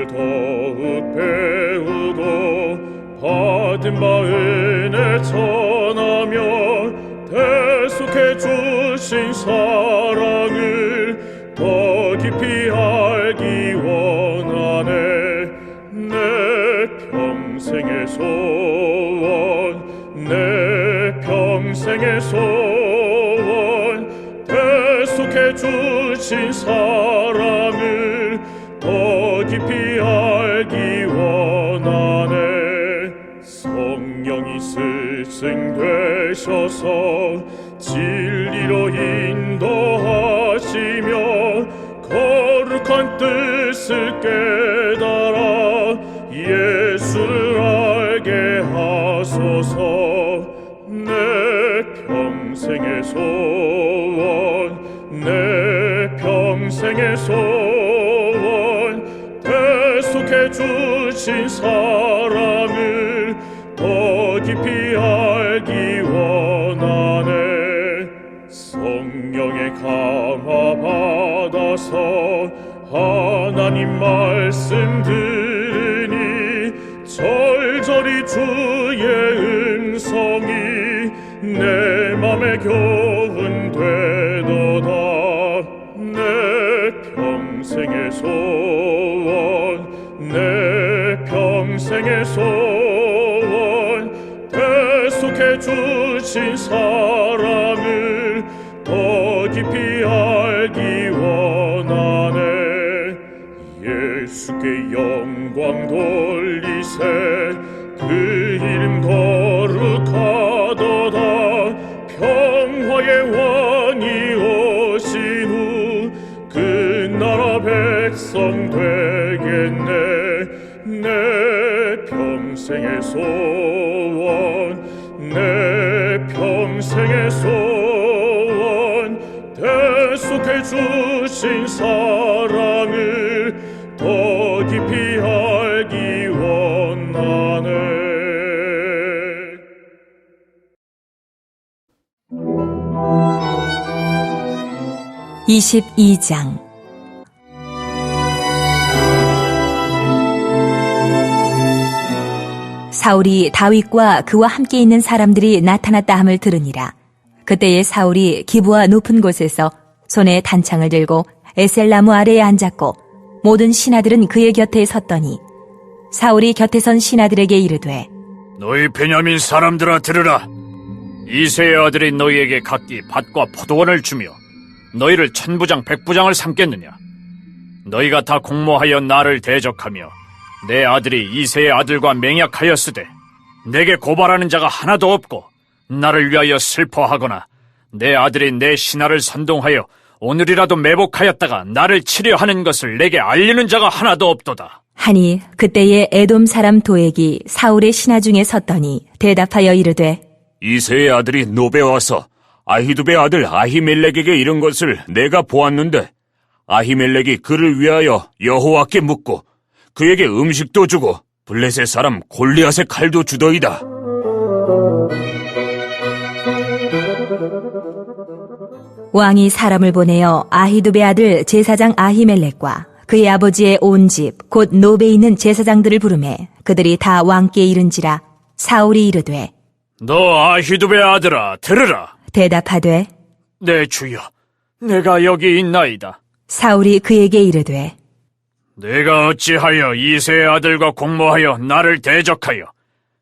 더욱 배우고 받은 바 은혜 전하며 대속해 주신 사랑을 더 깊이 알기 원하네. 내 평생의 소원, 내 평생의 소원, 대속해 주신 사랑을 더 깊이 알기 원하네. 성령이 스승되셔서 진리로 인도하시며 거룩한 뜻을 깨달아 예수를 알게 하소서. 내 평생의 소원, 내 평생의 소원, 대속해 주신 사랑을 더 깊이 알기 원하네. 성령의 감화 받아서 하나님 말씀 들으니 절절히 주의 음성이 내 맘에 교훈 되도다. 내 평생의 소원, 내 평생의 소원, 대속해 주신 사랑을 더 깊이 알기 원하네. 예수께 영광 돌리세 그 이름 거룩하도다. 평화의 왕이 오신 후 그 나라 백성 되겠네. 내 평생의 소원, 내 평생의 소원, 대속해 주신 사랑을 더 깊이 알기 원하네. 22장 사울이 다윗과 그와 함께 있는 사람들이 나타났다 함을 들으니라. 그때에 사울이 기브와 높은 곳에서 손에 단창을 들고 에셀나무 아래에 앉았고 모든 신하들은 그의 곁에 섰더니 사울이 곁에 선 신하들에게 이르되 너희 베냐민 사람들아 들으라. 이새의 아들이 너희에게 각기 밭과 포도원을 주며 너희를 천부장 백부장을 삼겠느냐. 너희가 다 공모하여 나를 대적하며 내 아들이 이새의 아들과 맹약하였으되 내게 고발하는 자가 하나도 없고 나를 위하여 슬퍼하거나 내 아들이 내 신하를 선동하여 오늘이라도 매복하였다가 나를 치려 하는 것을 내게 알리는 자가 하나도 없도다. 하니 그때에 에돔 사람 도액이 사울의 신하 중에 섰더니 대답하여 이르되 이새의 아들이 노베 와서 아히두베 아들 아히멜렉에게 이른 것을 내가 보았는데 아히멜렉이 그를 위하여 여호와께 묻고 그에게 음식도 주고 블레셋 사람 골리앗의 칼도 주더이다. 왕이 사람을 보내어 아히두베 아들 제사장 아히멜렉과 그의 아버지의 온 집 곧 노베에 있는 제사장들을 부르매 그들이 다 왕께 이른지라. 사울이 이르되 너 아히두베 아들아 들으라. 대답하되 내 주여 내가 여기 있나이다. 사울이 그에게 이르되 내가 어찌하여 이새의 아들과 공모하여 나를 대적하여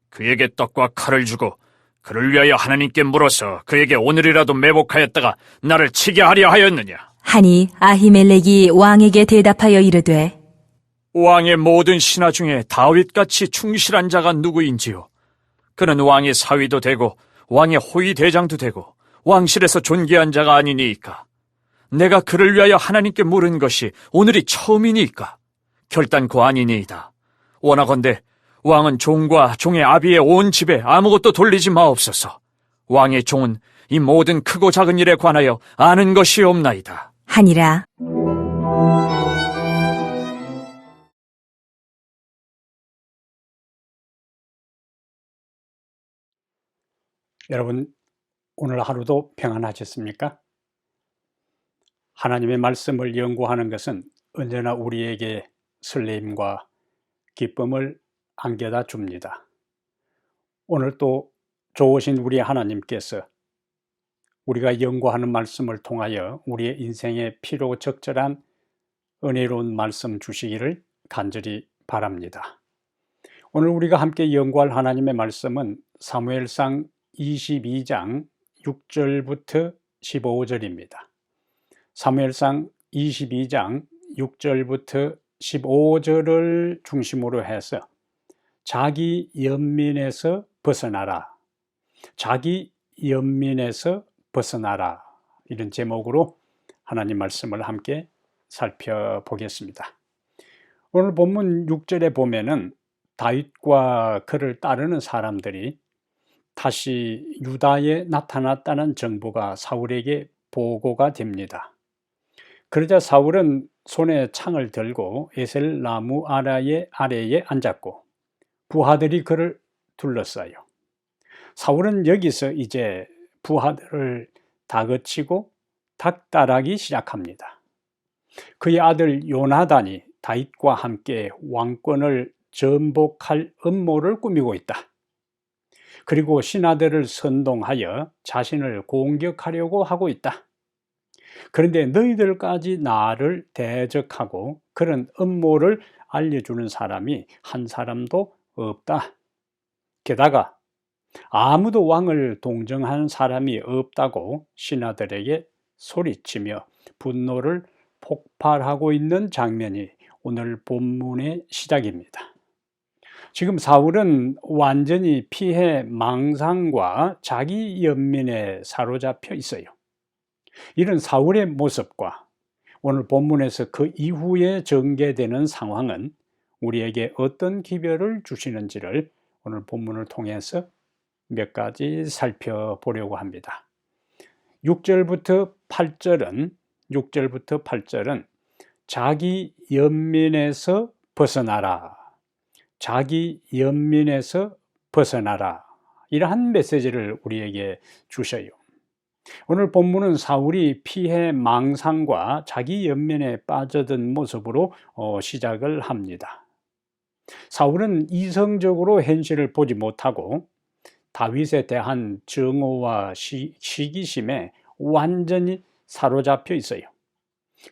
그에게 떡과 칼을 주고 그를 위하여 하나님께 물어서 그에게 오늘이라도 매복하였다가 나를 치게 하려 하였느냐. 하니 아히멜렉이 왕에게 대답하여 이르되 왕의 모든 신하 중에 다윗같이 충실한 자가 누구인지요. 그는 왕의 사위도 되고 왕의 호위 대장도 되고 왕실에서 존귀한 자가 아니니이까. 내가 그를 위하여 하나님께 물은 것이 오늘이 처음이니까 결단코 아니니이다. 원하건대 왕은 종과 종의 아비의 온 집에 아무것도 돌리지 마옵소서. 왕의 종은 이 모든 크고 작은 일에 관하여 아는 것이 없나이다. 하니라. 여러분, 오늘 하루도 평안하셨습니까? 하나님의 말씀을 연구하는 것은 언제나 우리에게 설레임과 기쁨을 안겨다 줍니다. 오늘 또 좋으신 우리 하나님께서 우리가 연구하는 말씀을 통하여 우리의 인생에 필요 적절한 은혜로운 말씀 주시기를 간절히 바랍니다. 오늘 우리가 함께 연구할 하나님의 말씀은 사무엘상 22장 6절부터 15절입니다. 사무엘상 22장 6절부터 15절을 중심으로 해서 자기 연민에서 벗어나라, 자기 연민에서 벗어나라, 이런 제목으로 하나님 말씀을 함께 살펴보겠습니다. 오늘 본문 6절에 보면은 다윗과 그를 따르는 사람들이 다시 유다에 나타났다는 정보가 사울에게 보고가 됩니다. 그러자 사울은 손에 창을 들고 에셀나무 아래에 앉았고 부하들이 그를 둘러싸요. 사울은 여기서 이제 부하들을 다그치고 닥달하기 시작합니다. 그의 아들 요나단이 다윗과 함께 왕권을 전복할 음모를 꾸미고 있다. 그리고 신하들을 선동하여 자신을 공격하려고 하고 있다. 그런데 너희들까지 나를 대적하고 그런 음모를 알려주는 사람이 한 사람도 없다. 게다가 아무도 왕을 동정하는 사람이 없다고 신하들에게 소리치며 분노를 폭발하고 있는 장면이 오늘 본문의 시작입니다. 지금 사울은 완전히 피해 망상과 자기 연민에 사로잡혀 있어요. 이런 사울의 모습과 오늘 본문에서 그 이후에 전개되는 상황은 우리에게 어떤 기별을 주시는지를 오늘 본문을 통해서 몇 가지 살펴보려고 합니다. 6절부터 8절은 자기 연민에서 벗어나라, 자기 연민에서 벗어나라, 이러한 메시지를 우리에게 주셔요. 오늘 본문은 사울이 피해 망상과 자기 연민에 빠져든 모습으로 시작을 합니다. 사울은 이성적으로 현실을 보지 못하고 다윗에 대한 증오와 시기심에 완전히 사로잡혀 있어요.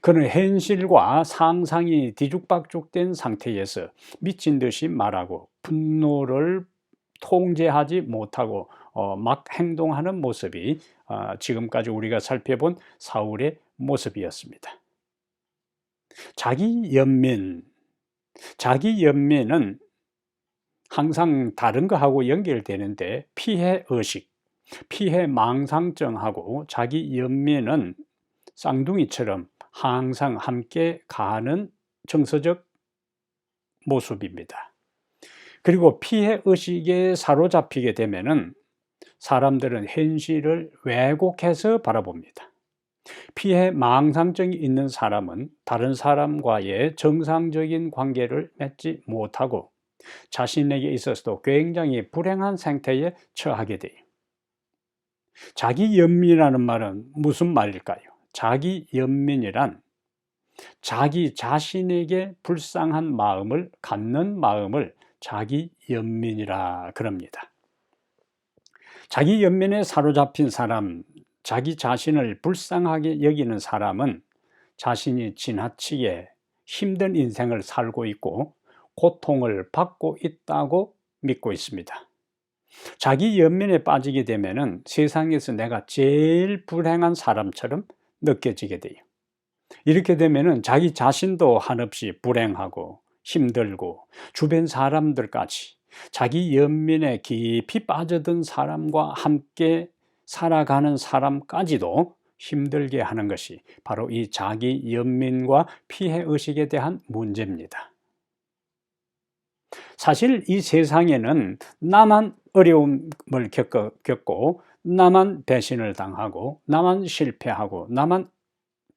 그는 현실과 상상이 뒤죽박죽된 상태에서 미친 듯이 말하고 분노를 통제하지 못하고 막 행동하는 모습이 지금까지 우리가 살펴본 사울의 모습이었습니다. 자기 연민은 항상 다른 거하고 연결되는데 피해의식, 피해망상증하고 자기 연민은 쌍둥이처럼 항상 함께 가는 정서적 모습입니다. 그리고 피해의식에 사로잡히게 되면은 사람들은 현실을 왜곡해서 바라봅니다. 피해망상증이 있는 사람은 다른 사람과의 정상적인 관계를 맺지 못하고 자신에게 있어서도 굉장히 불행한 상태에 처하게 돼요. 자기 연민이라는 말은 무슨 말일까요? 자기 연민이란 자기 자신에게 불쌍한 마음을 갖는 마음을 자기 연민이라 그럽니다. 자기 연민에 사로잡힌 사람, 자기 자신을 불쌍하게 여기는 사람은 자신이 지나치게 힘든 인생을 살고 있고 고통을 받고 있다고 믿고 있습니다. 자기 연민에 빠지게 되면은 세상에서 내가 제일 불행한 사람처럼 느껴지게 돼요. 이렇게 되면은 자기 자신도 한없이 불행하고 힘들고 주변 사람들까지 자기 연민에 깊이 빠져든 사람과 함께 살아가는 사람까지도 힘들게 하는 것이 바로 이 자기 연민과 피해의식에 대한 문제입니다. 사실 이 세상에는 나만 어려움을 겪고 나만 배신을 당하고 나만 실패하고 나만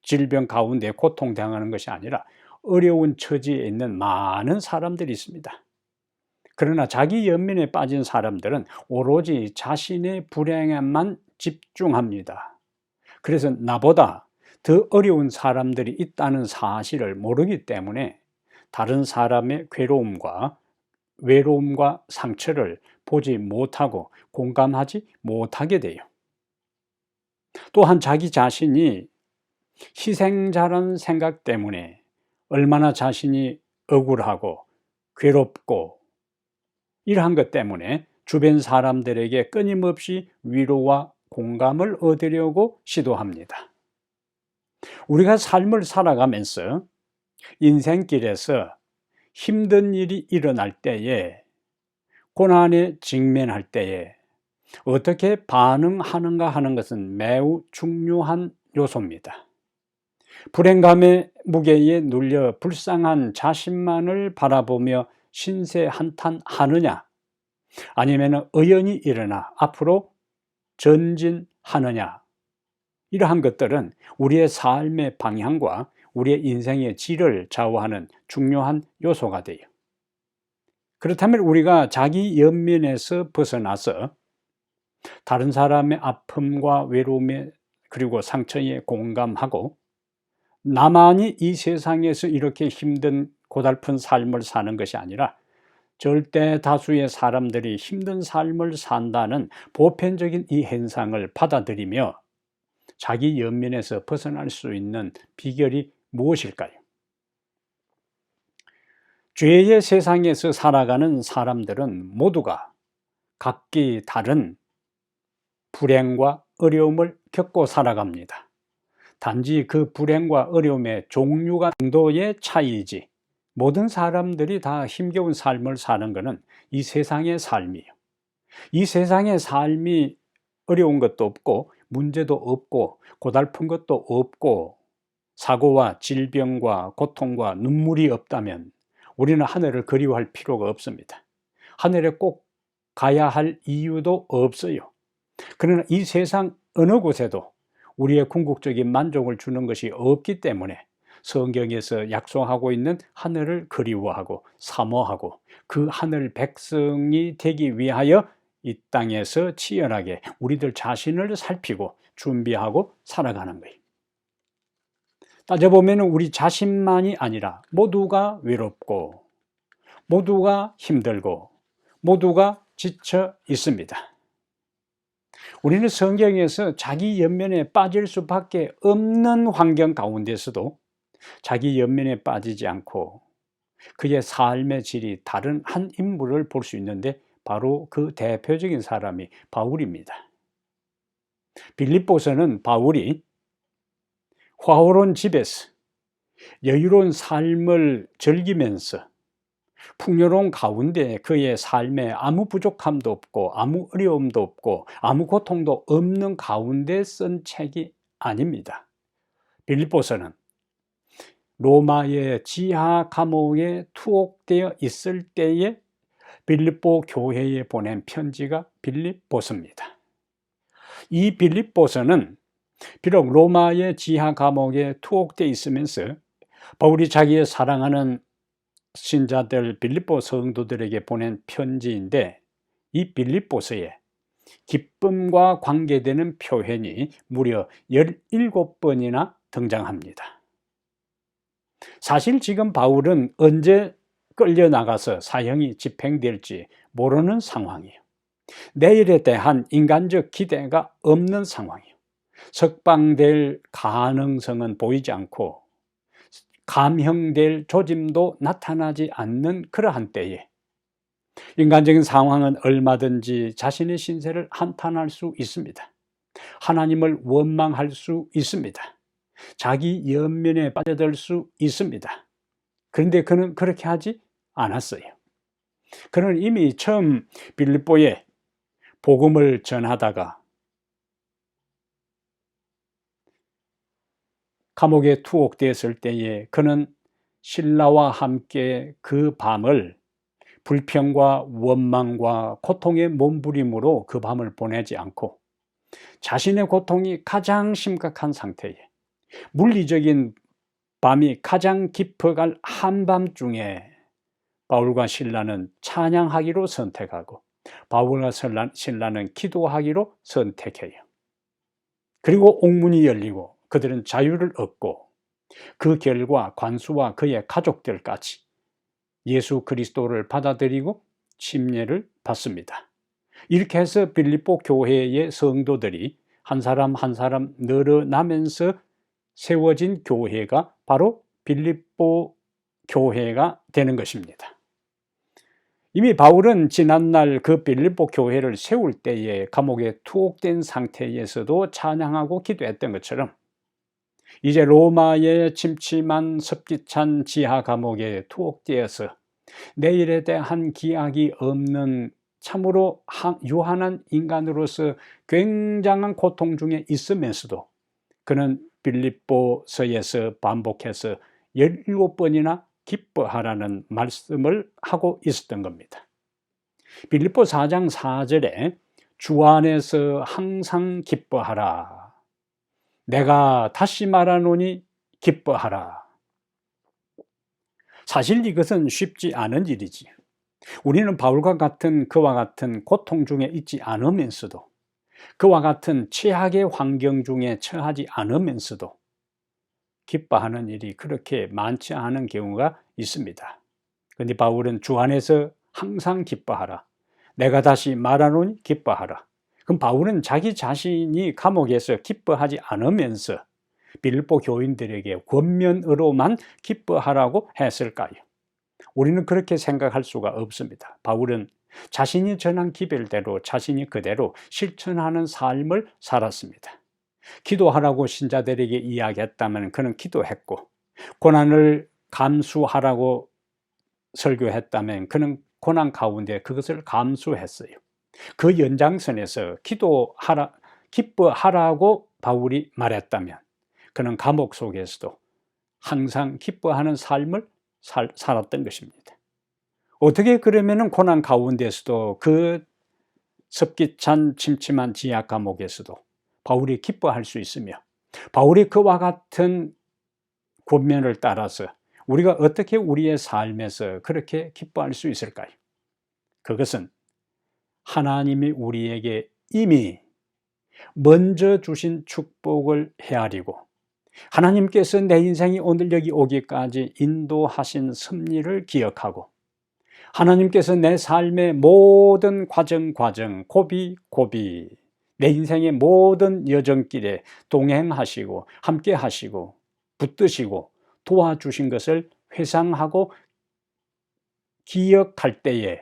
질병 가운데 고통당하는 것이 아니라 어려운 처지에 있는 많은 사람들이 있습니다. 그러나 자기 연민에 빠진 사람들은 오로지 자신의 불행에만 집중합니다. 그래서 나보다 더 어려운 사람들이 있다는 사실을 모르기 때문에 다른 사람의 괴로움과 외로움과 상처를 보지 못하고 공감하지 못하게 돼요. 또한 자기 자신이 희생자라는 생각 때문에 얼마나 자신이 억울하고 괴롭고 이러한 것 때문에 주변 사람들에게 끊임없이 위로와 공감을 얻으려고 시도합니다. 우리가 삶을 살아가면서 인생길에서 힘든 일이 일어날 때에, 고난에 직면할 때에 어떻게 반응하는가 하는 것은 매우 중요한 요소입니다. 불행감의 무게에 눌려 불쌍한 자신만을 바라보며 신세 한탄하느냐, 아니면 의연히 일어나 앞으로 전진하느냐, 이러한 것들은 우리의 삶의 방향과 우리의 인생의 질을 좌우하는 중요한 요소가 돼요. 그렇다면 우리가 자기 연민에서 벗어나서 다른 사람의 아픔과 외로움에 그리고 상처에 공감하고 나만이 이 세상에서 이렇게 힘든 고달픈 삶을 사는 것이 아니라 절대 다수의 사람들이 힘든 삶을 산다는 보편적인 이 현상을 받아들이며 자기 연민에서 벗어날 수 있는 비결이 무엇일까요? 죄의 세상에서 살아가는 사람들은 모두가 각기 다른 불행과 어려움을 겪고 살아갑니다. 단지 그 불행과 어려움의 종류가 정도의 차이이지 모든 사람들이 다 힘겨운 삶을 사는 것은 이 세상의 삶이에요. 이 세상의 삶이 어려운 것도 없고 문제도 없고 고달픈 것도 없고 사고와 질병과 고통과 눈물이 없다면 우리는 하늘을 그리워할 필요가 없습니다. 하늘에 꼭 가야 할 이유도 없어요. 그러나 이 세상 어느 곳에도 우리의 궁극적인 만족을 주는 것이 없기 때문에 성경에서 약속하고 있는 하늘을 그리워하고 사모하고 그 하늘 백성이 되기 위하여 이 땅에서 치열하게 우리들 자신을 살피고 준비하고 살아가는 거예요. 따져보면 우리 자신만이 아니라 모두가 외롭고 모두가 힘들고 모두가 지쳐 있습니다. 우리는 성경에서 자기 연민에 빠질 수밖에 없는 환경 가운데서도 자기 연민에 빠지지 않고 그의 삶의 질이 다른 한 인물을 볼 수 있는데 바로 그 대표적인 사람이 바울입니다. 빌립보서는 바울이 화오른 집에서 여유로운 삶을 즐기면서 풍요로운 가운데 그의 삶에 아무 부족함도 없고 아무 어려움도 없고 아무 고통도 없는 가운데 쓴 책이 아닙니다. 빌립보서는 로마의 지하 감옥에 투옥되어 있을 때에 빌립보 교회에 보낸 편지가 빌립보서입니다. 이 빌립보서는 비록 로마의 지하 감옥에 투옥되어 있으면서 바울이 자기의 사랑하는 신자들 빌립보 성도들에게 보낸 편지인데 이 빌립보서에 기쁨과 관계되는 표현이 무려 17번이나 등장합니다. 사실 지금 바울은 언제 끌려나가서 사형이 집행될지 모르는 상황이에요. 내일에 대한 인간적 기대가 없는 상황이에요. 석방될 가능성은 보이지 않고 감형될 조짐도 나타나지 않는 그러한 때에 인간적인 상황은 얼마든지 자신의 신세를 한탄할 수 있습니다. 하나님을 원망할 수 있습니다. 자기 연민에 빠져들 수 있습니다. 그런데 그는 그렇게 하지 않았어요. 그는 이미 처음 빌립보에 복음을 전하다가 감옥에 투옥되었을 때에 그는 신라와 함께 그 밤을 불평과 원망과 고통의 몸부림으로 그 밤을 보내지 않고 자신의 고통이 가장 심각한 상태에 물리적인 밤이 가장 깊어갈 한밤중에 바울과 실라는 찬양하기로 선택하고 바울과 실라는 기도하기로 선택해요. 그리고 옥문이 열리고 그들은 자유를 얻고 그 결과 관수와 그의 가족들까지 예수 그리스도를 받아들이고 침례를 받습니다. 이렇게 해서 빌립보 교회의 성도들이 한 사람 한 사람 늘어나면서 세워진 교회가 바로 빌립보 교회가 되는 것입니다. 이미 바울은 지난날 그 빌립보 교회를 세울 때에 감옥에 투옥된 상태에서도 찬양하고 기도했던 것처럼 이제 로마의 침침한 습기찬 지하 감옥에 투옥되어서 내일에 대한 기약이 없는 참으로 유한한 인간으로서 굉장한 고통 중에 있으면서도 그는 빌립보서에서 반복해서 17번이나 기뻐하라는 말씀을 하고 있었던 겁니다. 빌립보 4장 4절에 주 안에서 항상 기뻐하라. 내가 다시 말하노니 기뻐하라. 사실 이것은 쉽지 않은 일이지. 우리는 바울과 같은 그와 같은 고통 중에 있지 않으면서도 그와 같은 최악의 환경 중에 처하지 않으면서도 기뻐하는 일이 그렇게 많지 않은 경우가 있습니다. 그런데 바울은 주 안에서 항상 기뻐하라. 내가 다시 말하노니 기뻐하라. 그럼 바울은 자기 자신이 감옥에서 기뻐하지 않으면서 빌립보 교인들에게 권면으로만 기뻐하라고 했을까요? 우리는 그렇게 생각할 수가 없습니다. 바울은 자신이 전한 기별대로 자신이 그대로 실천하는 삶을 살았습니다. 기도하라고 신자들에게 이야기했다면 그는 기도했고, 고난을 감수하라고 설교했다면 그는 고난 가운데 그것을 감수했어요. 그 연장선에서 기뻐하라고 바울이 말했다면 그는 감옥 속에서도 항상 기뻐하는 삶을 살았던 것입니다. 어떻게 그러면 고난 가운데서도 그 습기찬 침침한 지하 감옥에서도 바울이 기뻐할 수 있으며 바울이 그와 같은 권면을 따라서 우리가 어떻게 우리의 삶에서 그렇게 기뻐할 수 있을까요? 그것은 하나님이 우리에게 이미 먼저 주신 축복을 헤아리고 하나님께서 내 인생이 오늘 여기 오기까지 인도하신 섭리를 기억하고 하나님께서 내 삶의 모든 과정, 고비, 내 인생의 모든 여정길에 동행하시고 함께 하시고 붙드시고 도와주신 것을 회상하고 기억할 때에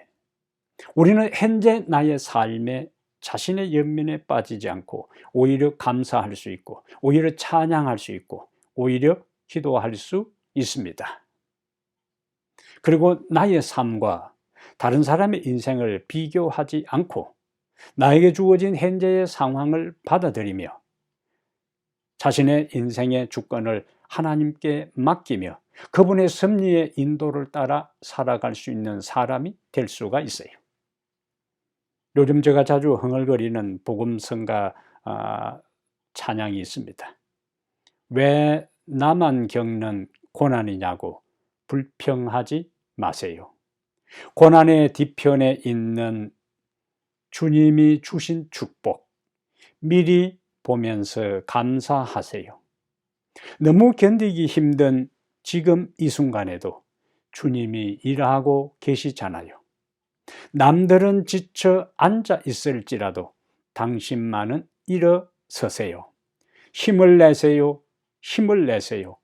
우리는 현재 나의 삶에 자신의 연민에 빠지지 않고 오히려 감사할 수 있고 오히려 찬양할 수 있고 오히려 기도할 수 있습니다. 그리고 나의 삶과 다른 사람의 인생을 비교하지 않고 나에게 주어진 현재의 상황을 받아들이며 자신의 인생의 주권을 하나님께 맡기며 그분의 섭리의 인도를 따라 살아갈 수 있는 사람이 될 수가 있어요. 요즘 제가 자주 흥얼거리는 복음성가 찬양이 있습니다. 왜 나만 겪는 고난이냐고 불평하지 마세요. 고난의 뒤편에 있는 주님이 주신 축복 미리 보면서 감사하세요. 너무 견디기 힘든 지금 이 순간에도 주님이 일하고 계시잖아요. 남들은 지쳐 앉아 있을지라도 당신만은 일어서세요. 힘을 내세요. 힘을 내세요.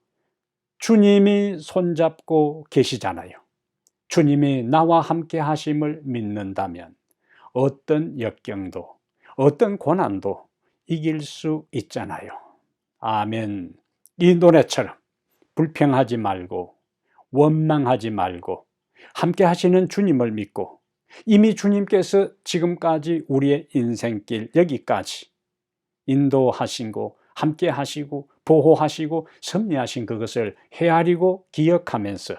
주님이 손잡고 계시잖아요. 주님이 나와 함께 하심을 믿는다면 어떤 역경도 어떤 고난도 이길 수 있잖아요. 아멘. 이 노래처럼 불평하지 말고 원망하지 말고 함께 하시는 주님을 믿고 이미 주님께서 지금까지 우리의 인생길 여기까지 인도하시고 함께 하시고 보호하시고 섭리하신 그것을 헤아리고 기억하면서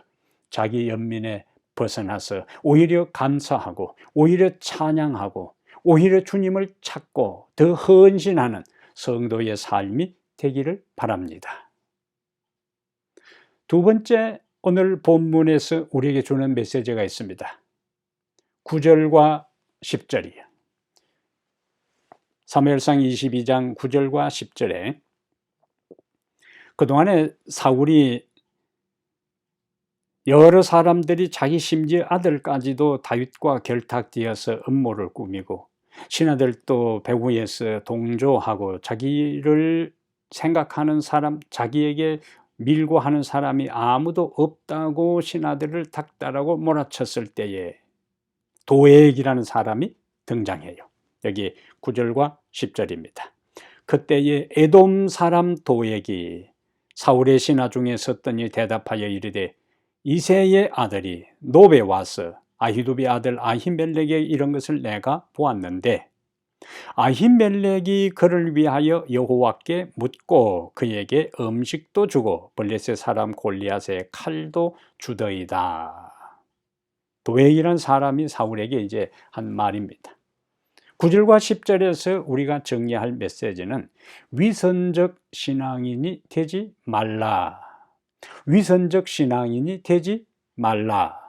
자기 연민에 벗어나서 오히려 감사하고 오히려 찬양하고 오히려 주님을 찾고 더 헌신하는 성도의 삶이 되기를 바랍니다. 두 번째, 오늘 본문에서 우리에게 주는 메시지가 있습니다. 9절과 10절이에요. 사무엘상 22장 9절과 10절에 그동안에 사울이 여러 사람들이 자기 심지어 아들까지도 다윗과 결탁되어서 음모를 꾸미고 신하들도 배후에서 동조하고 자기를 생각하는 사람, 자기에게 밀고 하는 사람이 아무도 없다고 신하들을 닥달하고 몰아쳤을 때에 도액이라는 사람이 등장해요. 여기 9절과 10절입니다. 그때에 에돔 사람 도액이 사울의 신하 중에 섰더니 대답하여 이르되 이새의 아들이 노베 와서 아히두비 아들 아히멜렉에게 이런 것을 내가 보았는데 아히멜렉이 그를 위하여 여호와께 묻고 그에게 음식도 주고 블레셋 사람 골리앗의 칼도 주더이다. 도액이라는 사람이 사울에게 이제 한 말입니다. 9절과 10절에서 우리가 정리할 메시지는 위선적 신앙인이 되지 말라. 위선적 신앙인이 되지 말라.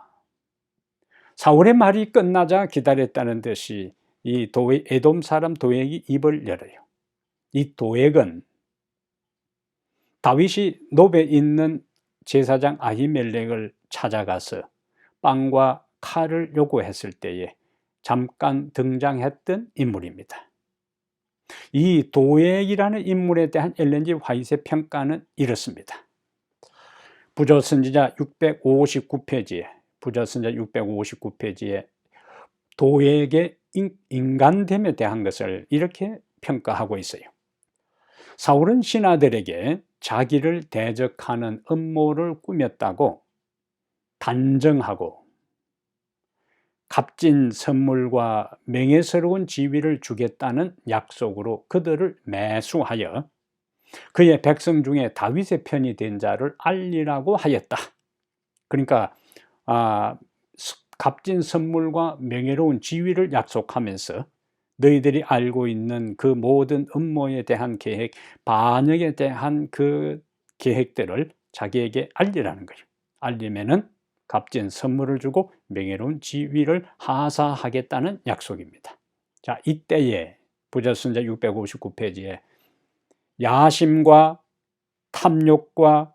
사울의 말이 끝나자 기다렸다는 듯이 이 에돔 사람 도액이 입을 열어요. 이 도액은 다윗이 노베에 있는 제사장 아히멜렉을 찾아가서 빵과 칼을 요구했을 때에 잠깐 등장했던 인물입니다. 이 도액이라는 인물에 대한 엘렌 G. 화이트의 평가는 이렇습니다. 부조선지자 659페이지에 도액의 인간됨에 대한 것을 이렇게 평가하고 있어요. 사울은 신하들에게 자기를 대적하는 음모를 꾸몄다고 단정하고 값진 선물과 명예스러운 지위를 주겠다는 약속으로 그들을 매수하여 그의 백성 중에 다윗의 편이 된 자를 알리라고 하였다. 그러니까 값진 선물과 명예로운 지위를 약속하면서 너희들이 알고 있는 그 모든 음모에 대한 계획, 반역에 대한 그 계획들을 자기에게 알리라는 거예요. 알리면은 값진 선물을 주고 명예로운 지위를 하사하겠다는 약속입니다. 자, 이때에 부조선자 659페이지에 야심과 탐욕과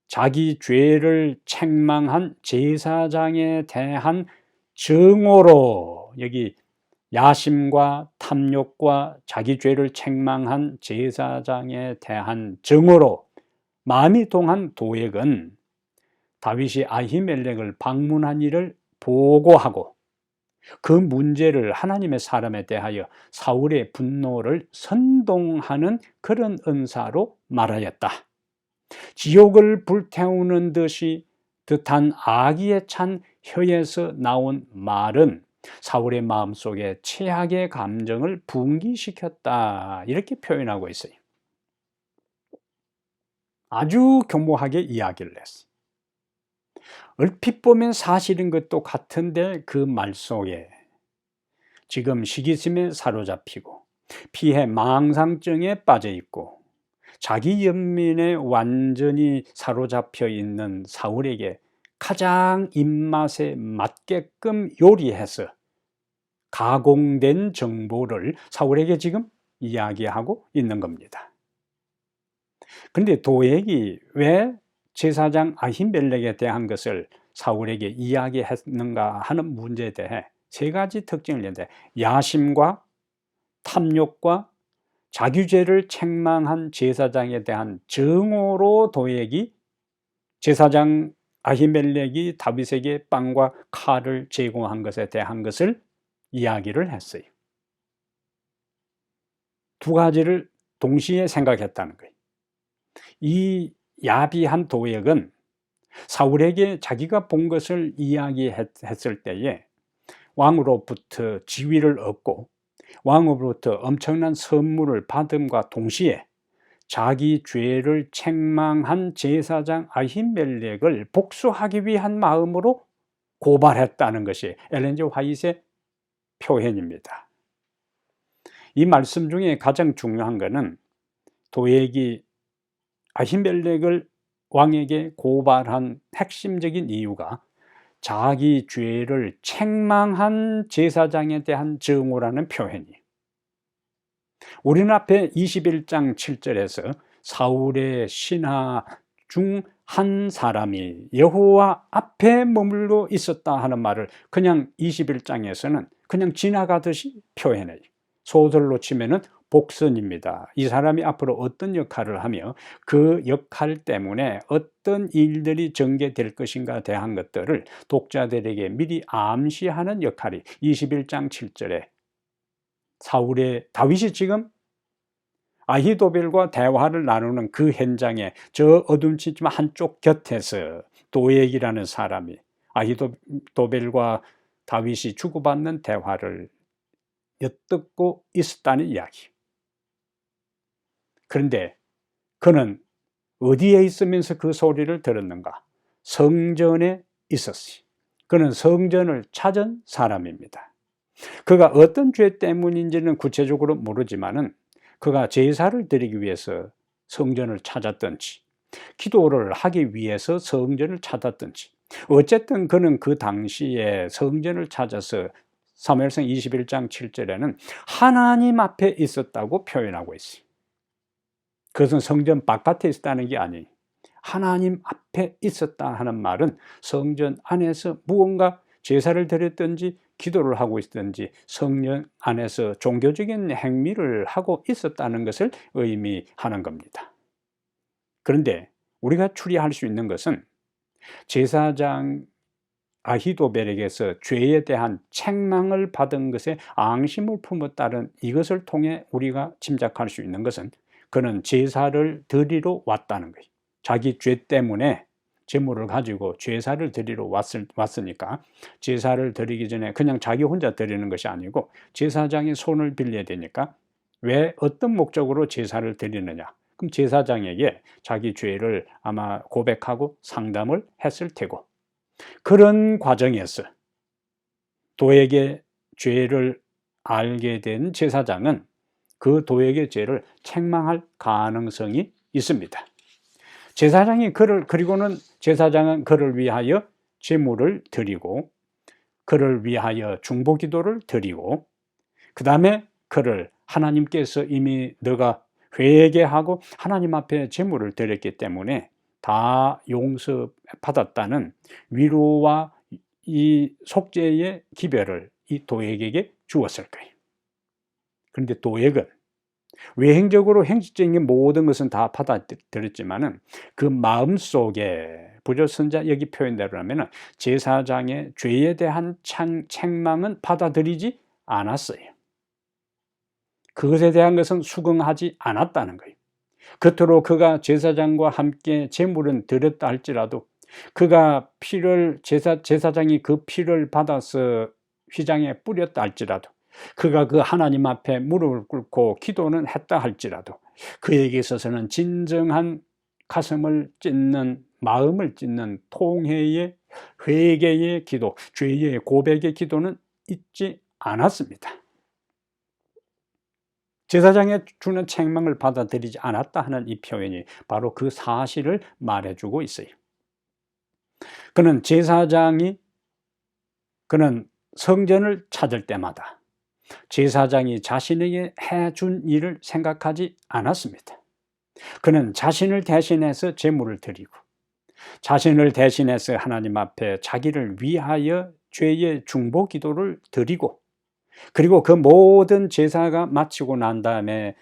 자기 죄를 책망한 제사장에 대한 증오로, 여기 야심과 탐욕과 자기 죄를 책망한 제사장에 대한 증오로 마음이 동한 도액은 다윗이 아히멜렉을 방문한 일을 보고하고 그 문제를 하나님의 사람에 대하여 사울의 분노를 선동하는 그런 은사로 말하였다. 지옥을 불태우는 듯한 악의에 찬 혀에서 나온 말은 사울의 마음속에 최악의 감정을 분기시켰다. 이렇게 표현하고 있어요. 아주 교묘하게 이야기를 했어요. 얼핏 보면 사실인 것도 같은데 그 말 속에 지금 시기심에 사로잡히고 피해 망상증에 빠져 있고 자기 연민에 완전히 사로잡혀 있는 사울에게 가장 입맛에 맞게끔 요리해서 가공된 정보를 사울에게 지금 이야기하고 있는 겁니다. 그런데 도액이 왜 제사장 아히멜렉에 대한 것을 사울에게 이야기했는가 하는 문제에 대해 세 가지 특징을 얘기하는데 야심과 탐욕과 자기죄를 책망한 제사장에 대한 증오로 도액이 제사장 아히멜렉이 다윗에게 빵과 칼을 제공한 것에 대한 것을 이야기를 했어요. 두 가지를 동시에 생각했다는 거예요. 이 야비한 도액은 사울에게 자기가 본 것을 이야기했을 때에 왕으로부터 지위를 얻고 왕으로부터 엄청난 선물을 받음과 동시에 자기 죄를 책망한 제사장 아히멜렉을 복수하기 위한 마음으로 고발했다는 것이 엘렌 G. 화이트의 표현입니다. 이 말씀 중에 가장 중요한 것은 도액이 아히멜렉을 왕에게 고발한 핵심적인 이유가 자기 죄를 책망한 제사장에 대한 증오라는 표현이에요. 우리는 앞에 21장 7절에서 사울의 신하 중 한 사람이 여호와 앞에 머물러 있었다 하는 말을 그냥 21장에서는 그냥 지나가듯이 표현해요. 소설로 치면은 복선입니다. 이 사람이 앞으로 어떤 역할을 하며 그 역할 때문에 어떤 일들이 전개될 것인가 대한 것들을 독자들에게 미리 암시하는 역할이 21장 7절에 다윗이 지금 아히도벨과 대화를 나누는 그 현장에 저 어둠치지만 한쪽 곁에서 도액이라는 사람이 아히도벨과 다윗이 주고받는 대화를 엿듣고 있었다는 이야기. 그런데 그는 어디에 있으면서 그 소리를 들었는가? 성전에 있었어요. 그는 성전을 찾은 사람입니다. 그가 어떤 죄 때문인지는 구체적으로 모르지만은 그가 제사를 드리기 위해서 성전을 찾았든지 기도를 하기 위해서 성전을 찾았든지 어쨌든 그는 그 당시에 성전을 찾아서 사무엘상 21장 7절에는 하나님 앞에 있었다고 표현하고 있어요. 그것은 성전 바깥에 있었다는 게 아니에요. 하나님 앞에 있었다 하는 말은 성전 안에서 무언가 제사를 드렸든지 기도를 하고 있든지 성전 안에서 종교적인 행위를 하고 있었다는 것을 의미하는 겁니다. 그런데 우리가 추리할 수 있는 것은 제사장 아히도벨에게서 죄에 대한 책망을 받은 것에 앙심을 품었다는 이것을 통해 우리가 짐작할 수 있는 것은 그는 제사를 드리러 왔다는 거예요. 자기 죄 때문에 제물을 가지고 제사를 드리러 왔으니까 제사를 드리기 전에 그냥 자기 혼자 드리는 것이 아니고 제사장의 손을 빌려야 되니까 왜 어떤 목적으로 제사를 드리느냐? 그럼 제사장에게 자기 죄를 아마 고백하고 상담을 했을 테고 그런 과정에서 도액의 죄를 알게 된 제사장은 그 도액의 죄를 책망할 가능성이 있습니다. 그리고는 제사장은 그를 위하여 제물을 드리고 그를 위하여 중보기도를 드리고 그 다음에 그를 하나님께서 이미 너가 회개하고 하나님 앞에 제물을 드렸기 때문에 다 용서받았다는 위로와 이 속죄의 기별을 이 도액에게 주었을 거예요. 그런데 도액은 외행적으로 행식적인 모든 것은 다 받아들였지만은 그 마음속에 부조선자 여기 표현대로 하면은 제사장의 죄에 대한 책망은 받아들이지 않았어요. 그것에 대한 것은 수긍하지 않았다는 거예요. 겉으로 그가 제사장과 함께 제물은 드렸다 할지라도 그가 제사장이 그 피를 받아서 휘장에 뿌렸다 할지라도 그가 그 하나님 앞에 무릎을 꿇고 기도는 했다 할지라도 그에게 있어서는 진정한 가슴을 찢는 마음을 찢는 통회의 회개의 기도, 죄의 고백의 기도는 있지 않았습니다. 제사장에 주는 책망을 받아들이지 않았다 하는 이 표현이 바로 그 사실을 말해주고 있어요. 그는 성전을 찾을 때마다 제사장이 자신에게 해준 일을 생각하지 않았습니다. 그는 자신을 대신해서 제물을 드리고 자신을 대신해서 하나님 앞에 자기를 위하여 죄의 중보 기도를 드리고 그리고 그 모든 제사가 마치고 난 다음에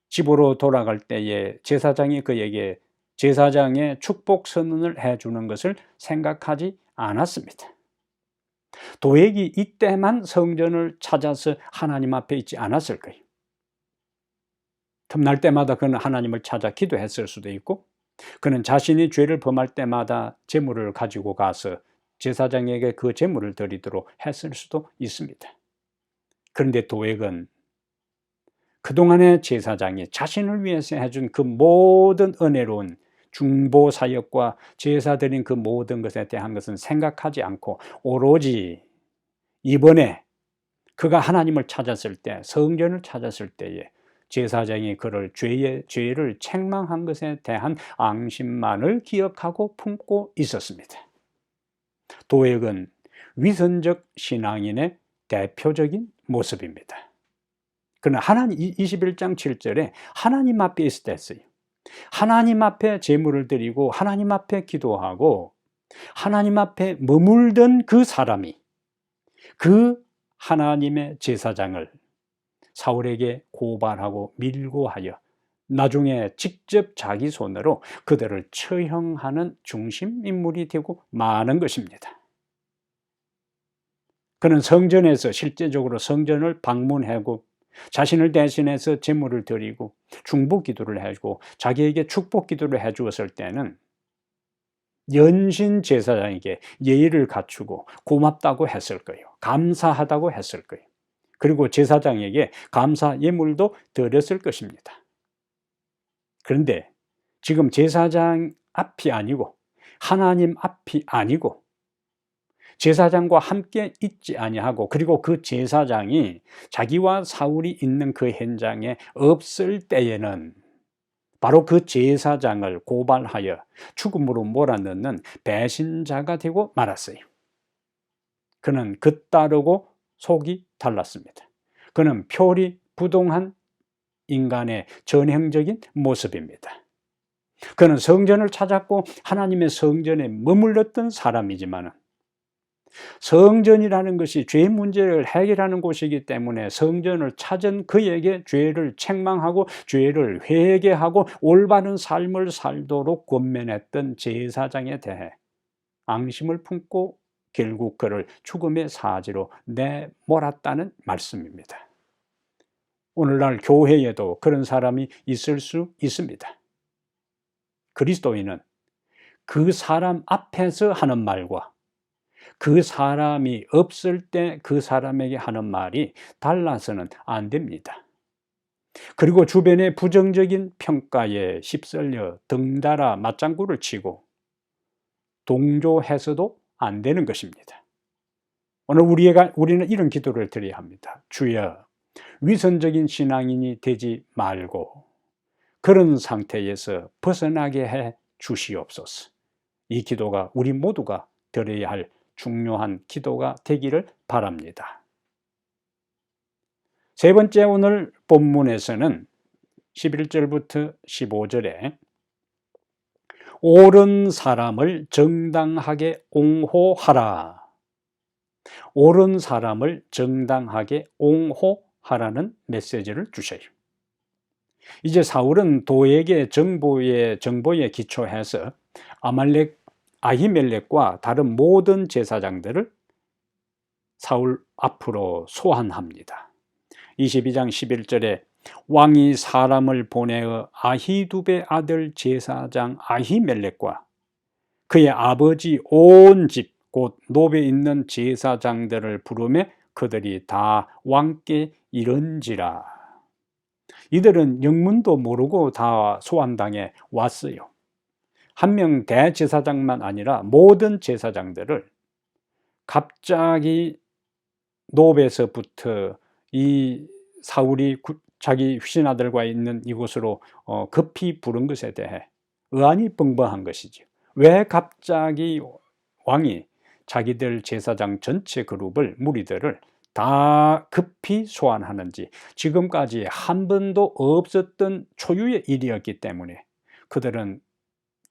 집으로 돌아갈 때에 제사장이 그에게 제사장의 축복 선언을 해주는 것을 생각하지 않았습니다. 도액이 이때만 성전을 찾아서 하나님 앞에 있지 않았을 거예요. 틈날 때마다 그는 하나님을 찾아 기도했을 수도 있고 그는 자신이 죄를 범할 때마다 제물을 가지고 가서 제사장에게 그 제물을 드리도록 했을 수도 있습니다. 그런데 도액은 그동안의 제사장이 자신을 위해서 해준 그 모든 은혜로운 중보 사역과 제사 드린 그 모든 것에 대한 것은 생각하지 않고 오로지 이번에 그가 하나님을 찾았을 때, 성전을 찾았을 때에 제사장이 그를 죄를 책망한 것에 대한 앙심만을 기억하고 품고 있었습니다. 도액은 위선적 신앙인의 대표적인 모습입니다. 그는 21장 7절에 하나님 앞에 있을 때 했어요. 하나님 앞에 제물을 드리고 하나님 앞에 기도하고 하나님 앞에 머물던 그 사람이 그 하나님의 제사장을 사울에게 고발하고 밀고 하여 나중에 직접 자기 손으로 그들을 처형하는 중심 인물이 되고 마는 것입니다. 그는 성전에서 실제적으로 성전을 방문하고 자신을 대신해서 제물을 드리고 중보 기도를 해주고 자기에게 축복 기도를 해주었을 때는 연신 제사장에게 예의를 갖추고 고맙다고 했을 거예요. 감사하다고 했을 거예요. 그리고 제사장에게 감사 예물도 드렸을 것입니다. 그런데 지금 제사장 앞이 아니고 하나님 앞이 아니고 제사장과 함께 있지 아니하고 그리고 그 제사장이 자기와 사울이 있는 그 현장에 없을 때에는 바로 그 제사장을 고발하여 죽음으로 몰아넣는 배신자가 되고 말았어요. 그는 그따르고 속이 달랐습니다. 그는 표리 부동한 인간의 전형적인 모습입니다. 그는 성전을 찾았고 하나님의 성전에 머물렀던 사람이지만 성전이라는 것이 죄 문제를 해결하는 곳이기 때문에 성전을 찾은 그에게 죄를 책망하고 죄를 회개하고 올바른 삶을 살도록 권면했던 제사장에 대해 앙심을 품고 결국 그를 죽음의 사지로 내몰았다는 말씀입니다. 오늘날 교회에도 그런 사람이 있을 수 있습니다. 그리스도인은 그 사람 앞에서 하는 말과 그 사람이 없을 때 그 사람에게 하는 말이 달라서는 안 됩니다. 그리고 주변의 부정적인 평가에 휩쓸려 덩달아 맞장구를 치고 동조해서도 안 되는 것입니다. 오늘 우리는 이런 기도를 드려야 합니다. 주여, 위선적인 신앙인이 되지 말고 그런 상태에서 벗어나게 해 주시옵소서. 이 기도가 우리 모두가 드려야 할 중요한 기도가 되기를 바랍니다. 세 번째, 오늘 본문에서는 11절부터 15절에 옳은 사람을 정당하게 옹호하라. 옳은 사람을 정당하게 옹호하라는 메시지를 주셔요. 이제 사울은 도에게 정보에 기초해서 아히멜렉과 다른 모든 제사장들을 사울 앞으로 소환합니다. 22장 11절에 왕이 사람을 보내어 아히두베 아들 제사장 아히멜렉과 그의 아버지 온 집 곧 노베 있는 제사장들을 부르매 그들이 다 왕께 이른지라. 이들은 영문도 모르고 다 소환당해 왔어요. 한 명 대제사장만 아니라 모든 제사장들을 갑자기 노베에서부터 이 사울이 자기 휘신아들과 있는 이곳으로 급히 부른 것에 대해 의안이 벙벙한 것이죠. 왜 갑자기 왕이 자기들 제사장 전체 그룹을 무리들을 다 급히 소환하는지 지금까지 한 번도 없었던 초유의 일이었기 때문에 그들은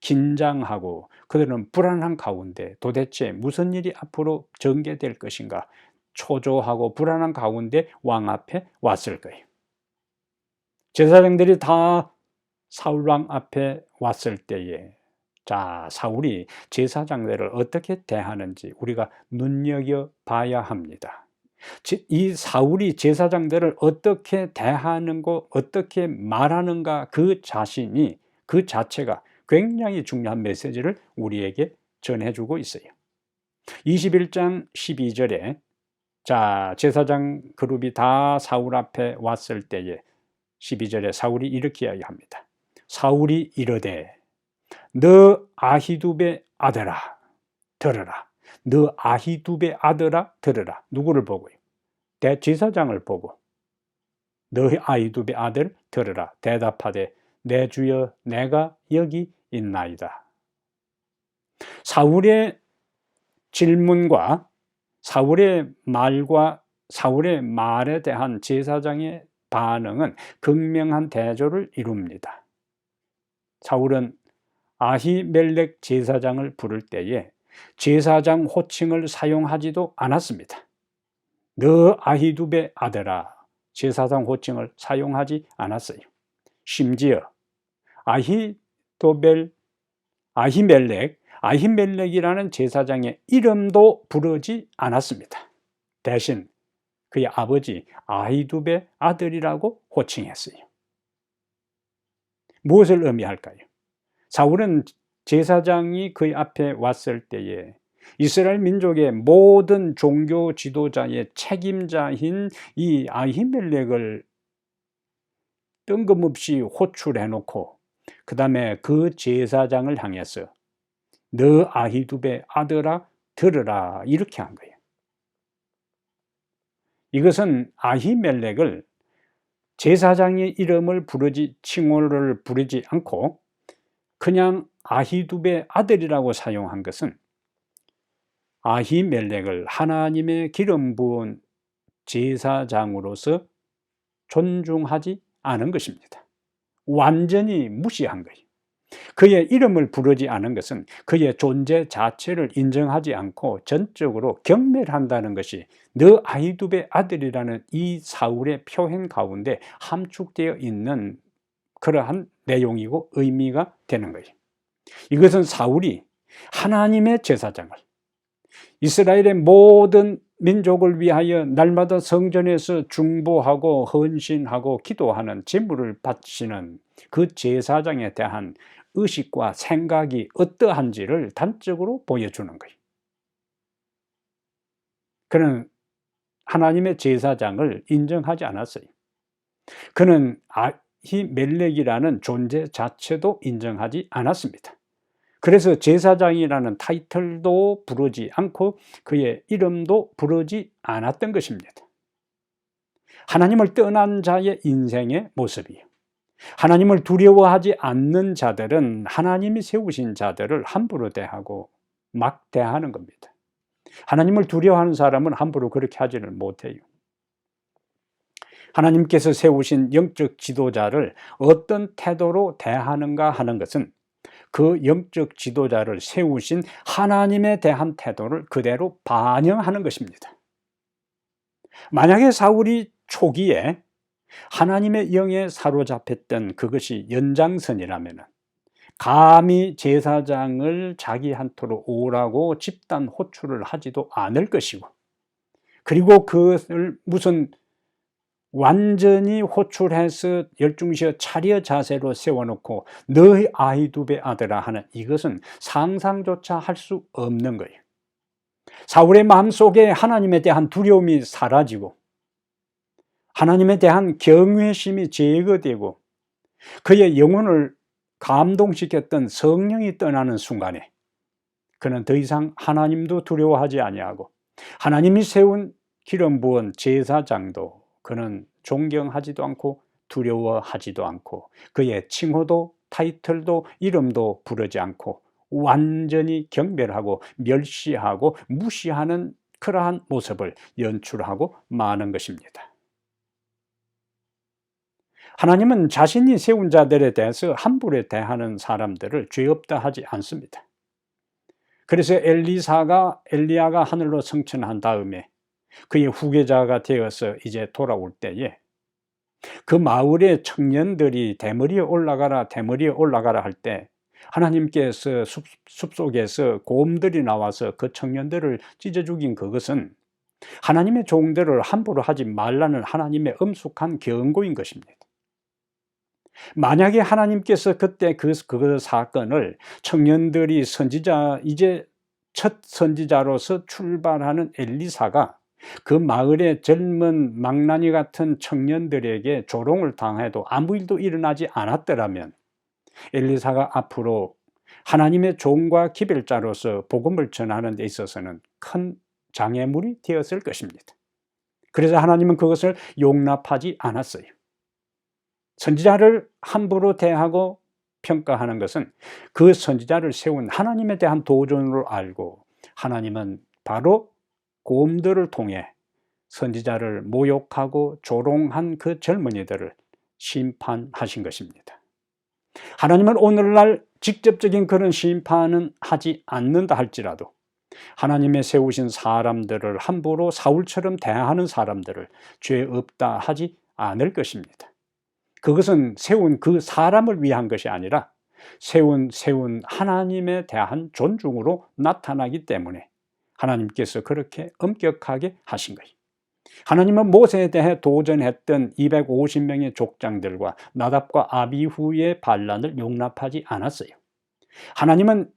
긴장하고 그들은 불안한 가운데 도대체 무슨 일이 앞으로 전개될 것인가 초조하고 불안한 가운데 왕 앞에 왔을 거예요. 제사장들이 다 사울왕 앞에 왔을 때에 사울이 제사장들을 어떻게 대하는지 우리가 눈여겨봐야 합니다. 이 사울이 제사장들을 어떻게 대하는고 어떻게 말하는가 그 자체가 굉장히 중요한 메시지를 우리에게 전해주고 있어요. 21장 12절에 제사장 그룹이 다 사울 앞에 왔을 때에 12절에 사울이 이렇게 이야기합니다. 사울이 이르되 너 아히두베 아들아 들으라. 너 아히두베 아들아 들으라. 누구를 보고요? 대제사장을 보고 너 아히두베 아들 들으라. 대답하되 내 주여 내가 여기 있나이다. 사울의 질문과 사울의 말에 대한 제사장의 반응은 극명한 대조를 이룹니다. 사울은 아히멜렉 제사장을 부를 때에 제사장 호칭을 사용하지도 않았습니다. 너 아히두베 아들아, 제사장 호칭을 사용하지 않았어요. 심지어 아히멜렉이라는 제사장의 이름도 부르지 않았습니다. 대신 그의 아버지 아히두베 아들이라고 호칭했어요. 무엇을 의미할까요? 사울은 제사장이 그의 앞에 왔을 때에 이스라엘 민족의 모든 종교 지도자의 책임자인 이 아히멜렉을 뜬금없이 호출해놓고 그 다음에 그 제사장을 향해서 너 아히두베 아들아 들으라 이렇게 한 거예요. 이것은 아히멜렉을 제사장의 이름을 칭호를 부르지 않고 그냥 아히두베 아들이라고 사용한 것은 아히멜렉을 하나님의 기름 부은 제사장으로서 존중하지 않은 것입니다. 완전히 무시한 거예요. 그의 이름을 부르지 않은 것은 그의 존재 자체를 인정하지 않고 전적으로 경멸한다는 것이 너 아히두베 아들이라는 이 사울의 표현 가운데 함축되어 있는 그러한 내용이고 의미가 되는 거예요. 이것은 사울이 하나님의 제사장을 이스라엘의 모든 민족을 위하여 날마다 성전에서 중보하고 헌신하고 기도하는 제물을 바치는 그 제사장에 대한 의식과 생각이 어떠한지를 단적으로 보여주는 거예요. 그는 하나님의 제사장을 인정하지 않았어요. 그는 아히멜렉이라는 존재 자체도 인정하지 않았습니다. 그래서 제사장이라는 타이틀도 부르지 않고 그의 이름도 부르지 않았던 것입니다. 하나님을 떠난 자의 인생의 모습이에요. 하나님을 두려워하지 않는 자들은 하나님이 세우신 자들을 함부로 대하고 막 대하는 겁니다. 하나님을 두려워하는 사람은 함부로 그렇게 하지를 못해요. 하나님께서 세우신 영적 지도자를 어떤 태도로 대하는가 하는 것은 그 영적 지도자를 세우신 하나님에 대한 태도를 그대로 반영하는 것입니다. 만약에 사울이 초기에 하나님의 영에 사로잡혔던 그것이 연장선이라면 감히 제사장을 자기 한테로 오라고 집단 호출을 하지도 않을 것이고, 그리고 그것을 무슨 완전히 호출해서 열중시어 차려 자세로 세워놓고 너희 아히두베 아들아 하는 이것은 상상조차 할 수 없는 거예요. 사울의 마음속에 하나님에 대한 두려움이 사라지고 하나님에 대한 경외심이 제거되고 그의 영혼을 감동시켰던 성령이 떠나는 순간에 그는 더 이상 하나님도 두려워하지 아니하고 하나님이 세운 기름 부은 제사장도 그는 존경하지도 않고 두려워하지도 않고 그의 칭호도 타이틀도 이름도 부르지 않고 완전히 경멸하고 멸시하고 무시하는 그러한 모습을 연출하고 마는 것입니다. 하나님은 자신이 세운 자들에 대해서 함부로 대하는 사람들을 죄 없다 하지 않습니다. 그래서 엘리야가 하늘로 승천한 다음에 그의 후계자가 되어서 이제 돌아올 때에 그 마을의 청년들이 대머리에 올라가라 할 때 하나님께서 숲속에서 곰들이 나와서 그 청년들을 찢어 죽인 그것은 하나님의 종들을 함부로 하지 말라는 하나님의 엄숙한 경고인 것입니다. 만약에 하나님께서 그때 그 사건을 청년들이 이제 첫 선지자로서 출발하는 엘리사가 그 마을의 젊은 망나니 같은 청년들에게 조롱을 당해도 아무 일도 일어나지 않았더라면 엘리사가 앞으로 하나님의 종과 기별자로서 복음을 전하는 데 있어서는 큰 장애물이 되었을 것입니다. 그래서 하나님은 그것을 용납하지 않았어요. 선지자를 함부로 대하고 평가하는 것은 그 선지자를 세운 하나님에 대한 도전으로 알고 하나님은 바로 곰들을 통해 선지자를 모욕하고 조롱한 그 젊은이들을 심판하신 것입니다. 하나님은 오늘날 직접적인 그런 심판은 하지 않는다 할지라도 하나님의 세우신 사람들을 함부로 사울처럼 대하는 사람들을 죄 없다 하지 않을 것입니다. 그것은 세운 그 사람을 위한 것이 아니라 세운 하나님에 대한 존중으로 나타나기 때문에 하나님께서 그렇게 엄격하게 하신 거예요. 하나님은 모세에 대해 도전했던 250명의 족장들과 나답과 아비후의 반란을 용납하지 않았어요. 하나님은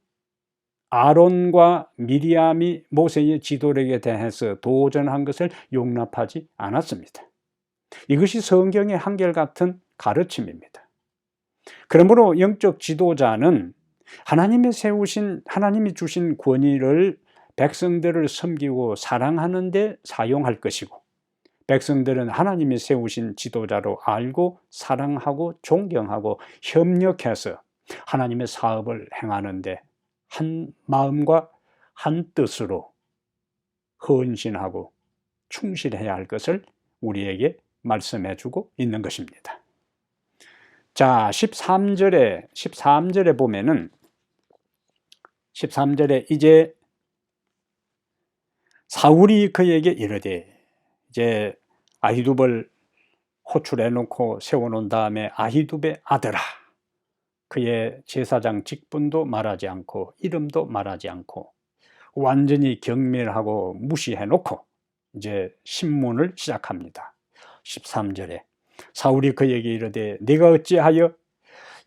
아론과 미리암이 모세의 지도력에 대해서 도전한 것을 용납하지 않았습니다. 이것이 성경의 한결같은 가르침입니다. 그러므로 영적 지도자는 하나님이 주신 권위를 백성들을 섬기고 사랑하는 데 사용할 것이고, 백성들은 하나님이 세우신 지도자로 알고 사랑하고 존경하고 협력해서 하나님의 사업을 행하는데 한 마음과 한 뜻으로 헌신하고 충실해야 할 것을 우리에게 말씀해 주고 있는 것입니다. 자, 13절에 보면은 13절에 이제 사울이 그에게 이르되, 이제 아히두벨 호출해 놓고 세워 놓은 다음에 아히두베 아들아, 그의 제사장 직분도 말하지 않고 이름도 말하지 않고 완전히 경멸하고 무시해 놓고 이제 신문을 시작합니다. 13절에 사울이 그에게 이르되, 네가 어찌하여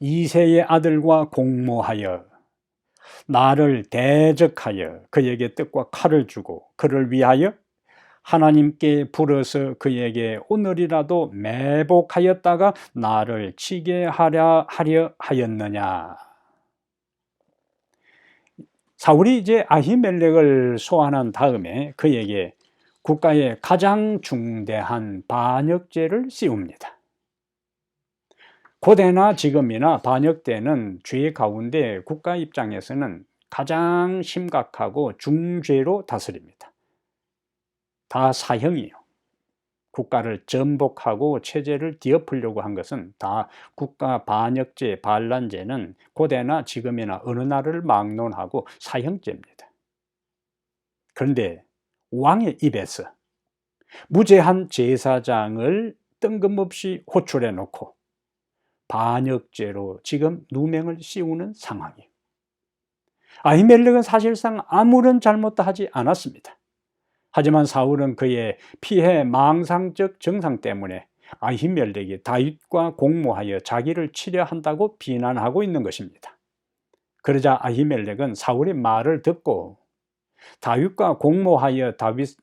이새의 아들과 공모하여 나를 대적하여 그에게 떡과 칼을 주고 그를 위하여 하나님께 불어서 그에게 오늘이라도 매복하였다가 나를 치게 하려 하였느냐. 사울이 이제 아히멜렉을 소환한 다음에 그에게 국가의 가장 중대한 반역죄를 씌웁니다. 고대나 지금이나 반역죄는 죄 가운데 국가 입장에서는 가장 심각하고 중죄로 다스립니다. 다 사형이에요. 국가를 전복하고 체제를 뒤엎으려고 한 것은 다 국가 반역죄, 반란죄는 고대나 지금이나 어느 나라를 막론하고 사형죄입니다. 그런데 왕의 입에서 무죄한 제사장을 뜬금없이 호출해 놓고 반역죄로 지금 누명을 씌우는 상황이에요. 아히멜렉은 사실상 아무런 잘못도 하지 않았습니다. 하지만 사울은 그의 피해 망상적 정상 때문에 아히멜렉이 다윗과 공모하여 자기를 치려 한다고 비난하고 있는 것입니다. 그러자 아히멜렉은 사울의 말을 듣고 다윗과 공모하여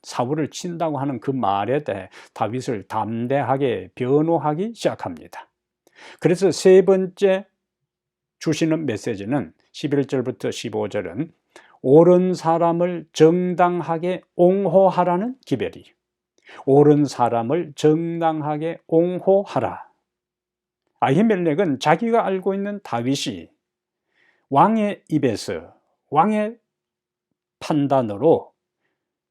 사울을 친다고 하는 그 말에 대해 다윗을 담대하게 변호하기 시작합니다. 그래서 세 번째 주시는 메시지는 11절부터 15절은 옳은 사람을 정당하게 옹호하라는 기별이에요. 옳은 사람을 정당하게 옹호하라. 아히멜렉은 자기가 알고 있는 다윗이 왕의 입에서 왕의 판단으로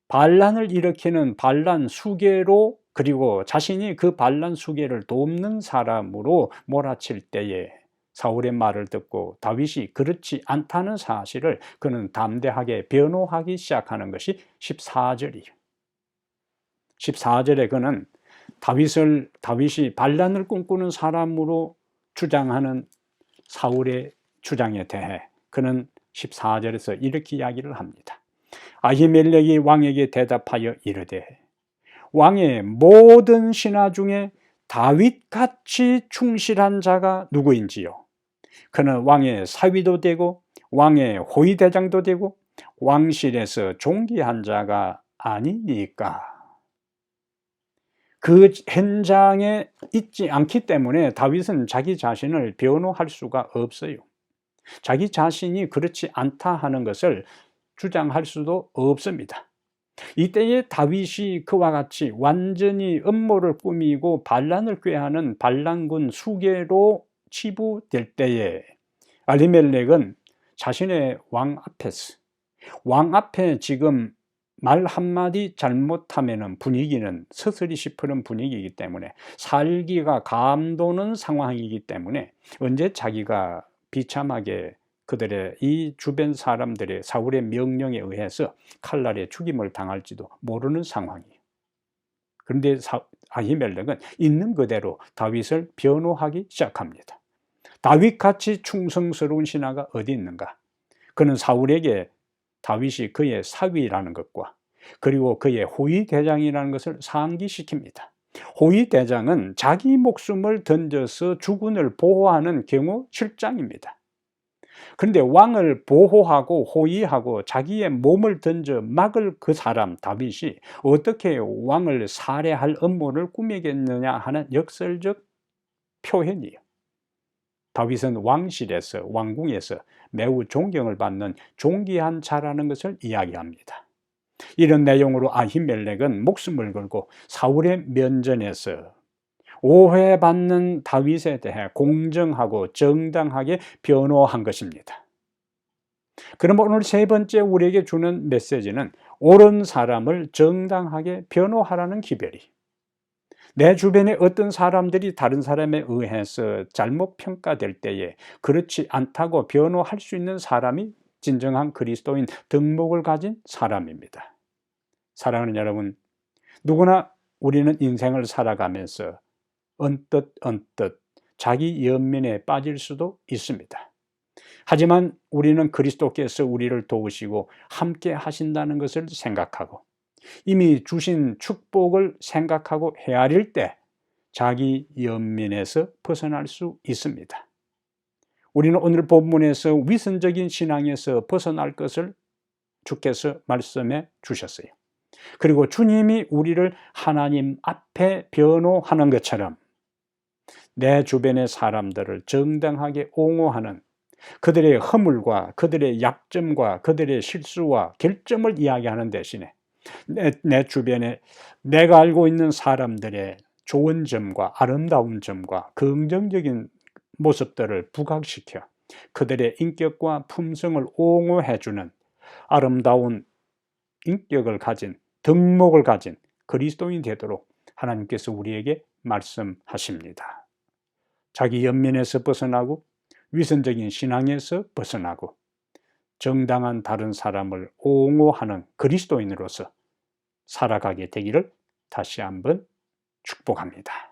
반란을 일으키는 반란 수괴로, 그리고 자신이 그 반란 수괴를 돕는 사람으로 몰아칠 때에 사울의 말을 듣고 다윗이 그렇지 않다는 사실을 그는 담대하게 변호하기 시작하는 것이 14절이에요. 14절에 그는 다윗이 반란을 꿈꾸는 사람으로 주장하는 사울의 주장에 대해 그는 14절에서 이렇게 이야기를 합니다. 아히멜렉이 왕에게 대답하여 이르되, 왕의 모든 신하 중에 다윗같이 충실한 자가 누구인지요? 그는 왕의 사위도 되고 왕의 호위대장도 되고 왕실에서 존귀한 자가 아니니까. 그 현장에 있지 않기 때문에 다윗은 자기 자신을 변호할 수가 없어요. 자기 자신이 그렇지 않다 하는 것을 주장할 수도 없습니다. 이때에 다윗이 그와 같이 완전히 음모를 꾸미고 반란을 꾀하는 반란군 수괴로 치부될 때에 아히멜렉은 자신의 왕 앞에 지금 말 한마디 잘못하면 분위기는 서서히 시퍼런 분위기이기 때문에 살기가 감도는 상황이기 때문에 언제 자기가 비참하게 그들의 이 주변 사람들의 사울의 명령에 의해서 칼날에 죽임을 당할지도 모르는 상황이에요. 그런데 아히멜렉은 있는 그대로 다윗을 변호하기 시작합니다. 다윗같이 충성스러운 신하가 어디 있는가? 그는 사울에게 다윗이 그의 사위라는 것과 그리고 그의 호위대장이라는 것을 상기시킵니다. 호위대장은 자기 목숨을 던져서 주군을 보호하는 경우 실장입니다. 그런데 왕을 보호하고 호위하고 자기의 몸을 던져 막을 그 사람 다윗이 어떻게 왕을 살해할 업무를 꾸미겠느냐 하는 역설적 표현이에요. 다윗은 왕실에서 왕궁에서 매우 존경을 받는 존귀한 자라는 것을 이야기합니다. 이런 내용으로 아히멜렉은 목숨을 걸고 사울의 면전에서 오해받는 다윗에 대해 공정하고 정당하게 변호한 것입니다. 그럼 오늘 세 번째 우리에게 주는 메시지는 옳은 사람을 정당하게 변호하라는 기별이. 내 주변에 어떤 사람들이 다른 사람에 의해서 잘못 평가될 때에 그렇지 않다고 변호할 수 있는 사람이 진정한 그리스도인 덕목을 가진 사람입니다. 사랑하는 여러분, 누구나 우리는 인생을 살아가면서 언뜻 자기 연민에 빠질 수도 있습니다. 하지만 우리는 그리스도께서 우리를 도우시고 함께 하신다는 것을 생각하고 이미 주신 축복을 생각하고 헤아릴 때 자기 연민에서 벗어날 수 있습니다. 우리는 오늘 본문에서 위선적인 신앙에서 벗어날 것을 주께서 말씀해 주셨어요. 그리고 주님이 우리를 하나님 앞에 변호하는 것처럼 내 주변의 사람들을 정당하게 옹호하는 그들의 허물과 그들의 약점과 그들의 실수와 결점을 이야기하는 대신에 내 주변에 내가 알고 있는 사람들의 좋은 점과 아름다운 점과 긍정적인 모습들을 부각시켜 그들의 인격과 품성을 옹호해주는 아름다운 인격을 가진 덕목을 가진 그리스도인이 되도록 하나님께서 우리에게 말씀하십니다. 자기 연민에서 벗어나고 위선적인 신앙에서 벗어나고 정당한 다른 사람을 옹호하는 그리스도인으로서 살아가게 되기를 다시 한번 축복합니다.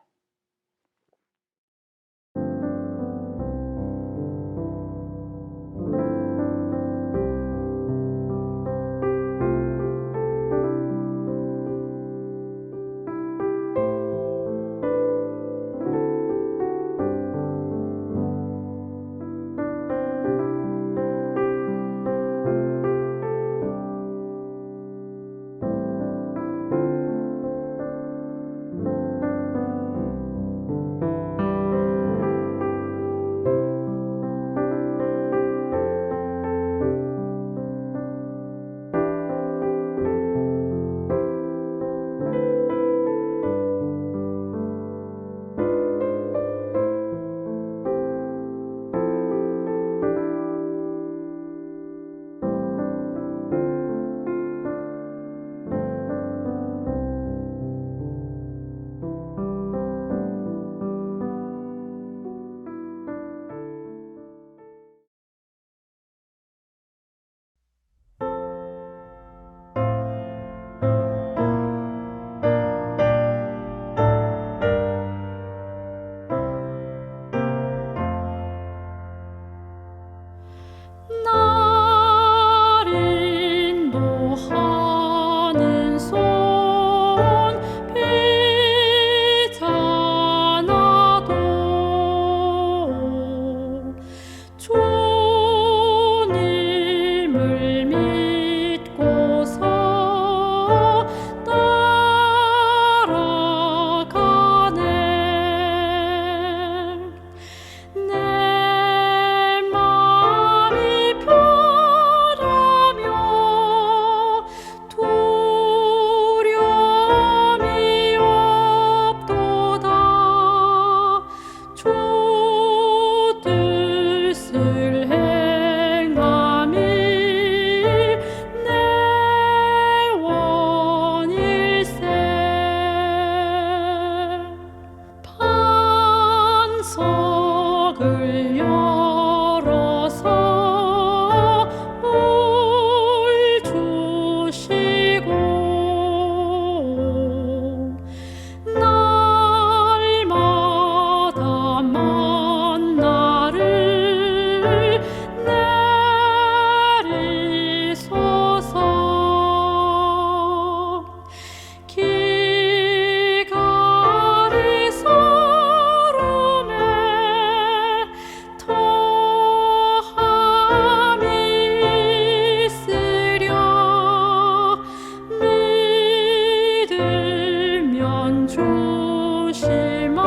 조심하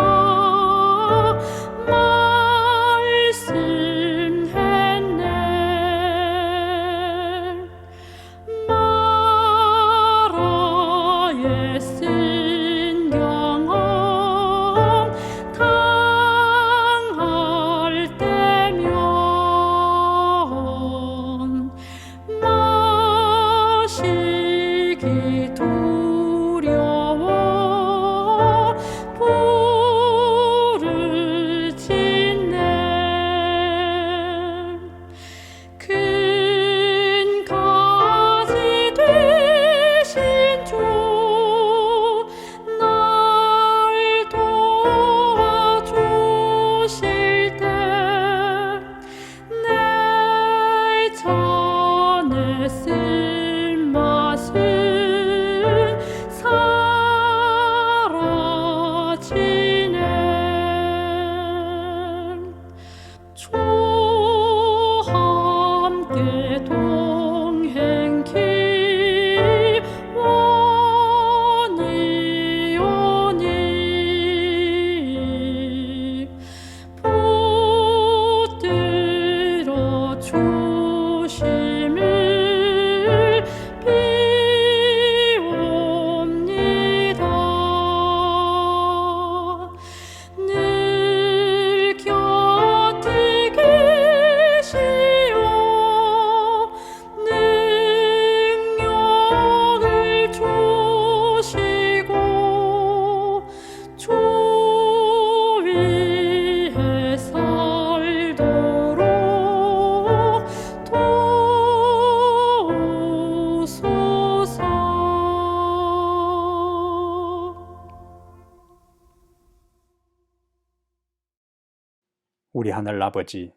말씀했네. 마라에 쓴 경험 당할 때면 마시기 두려워 불을 짓네. 큰 가지 되신 주 날 도와주실 때 내 전에 쓴 맛은 사라지네. 주와 함께 동행기 원이오니 붙들어 주심을 비옵니다. 늘 곁에 계시어 능력을 주시고 주 위에 살도록 도우소서. 우리 하늘 아버지,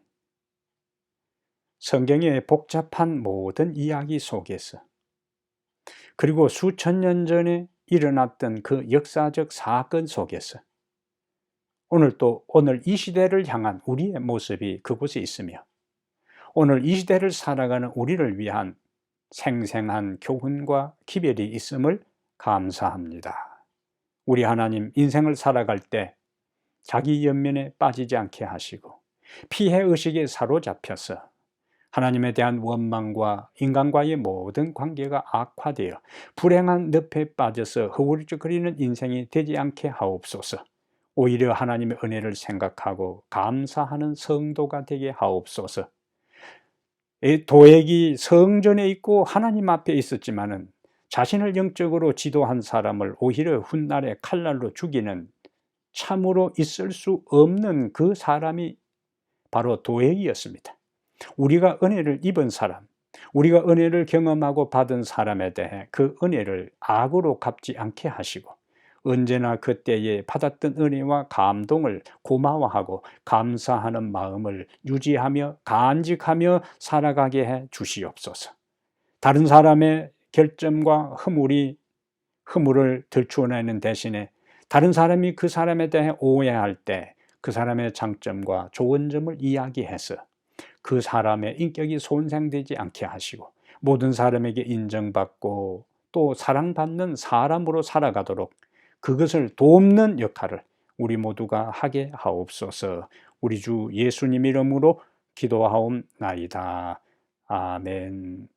성경의 복잡한 모든 이야기 속에서 그리고 수천 년 전에 일어났던 그 역사적 사건 속에서 오늘 이 시대를 향한 우리의 모습이 그곳에 있으며 오늘 이 시대를 살아가는 우리를 위한 생생한 교훈과 기별이 있음을 감사합니다. 우리 하나님, 인생을 살아갈 때 자기 연민에 빠지지 않게 하시고 피해의식에 사로잡혀서 하나님에 대한 원망과 인간과의 모든 관계가 악화되어 불행한 늪에 빠져서 허우적거리는 인생이 되지 않게 하옵소서. 오히려 하나님의 은혜를 생각하고 감사하는 성도가 되게 하옵소서. 도액이 성전에 있고 하나님 앞에 있었지만은 자신을 영적으로 지도한 사람을 오히려 훗날에 칼날로 죽이는 참으로 있을 수 없는 그 사람이 바로 도액이었습니다. 우리가 은혜를 입은 사람, 우리가 은혜를 경험하고 받은 사람에 대해 그 은혜를 악으로 갚지 않게 하시고 언제나 그때에 받았던 은혜와 감동을 고마워하고 감사하는 마음을 유지하며 간직하며 살아가게 해 주시옵소서. 다른 사람의 결점과 허물을 들추어내는 대신에 다른 사람이 그 사람에 대해 오해할 때 그 사람의 장점과 좋은 점을 이야기해서 그 사람의 인격이 손상되지 않게 하시고 모든 사람에게 인정받고 또 사랑받는 사람으로 살아가도록 그것을 돕는 역할을 우리 모두가 하게 하옵소서. 우리 주 예수님 이름으로 기도하옵나이다. 아멘.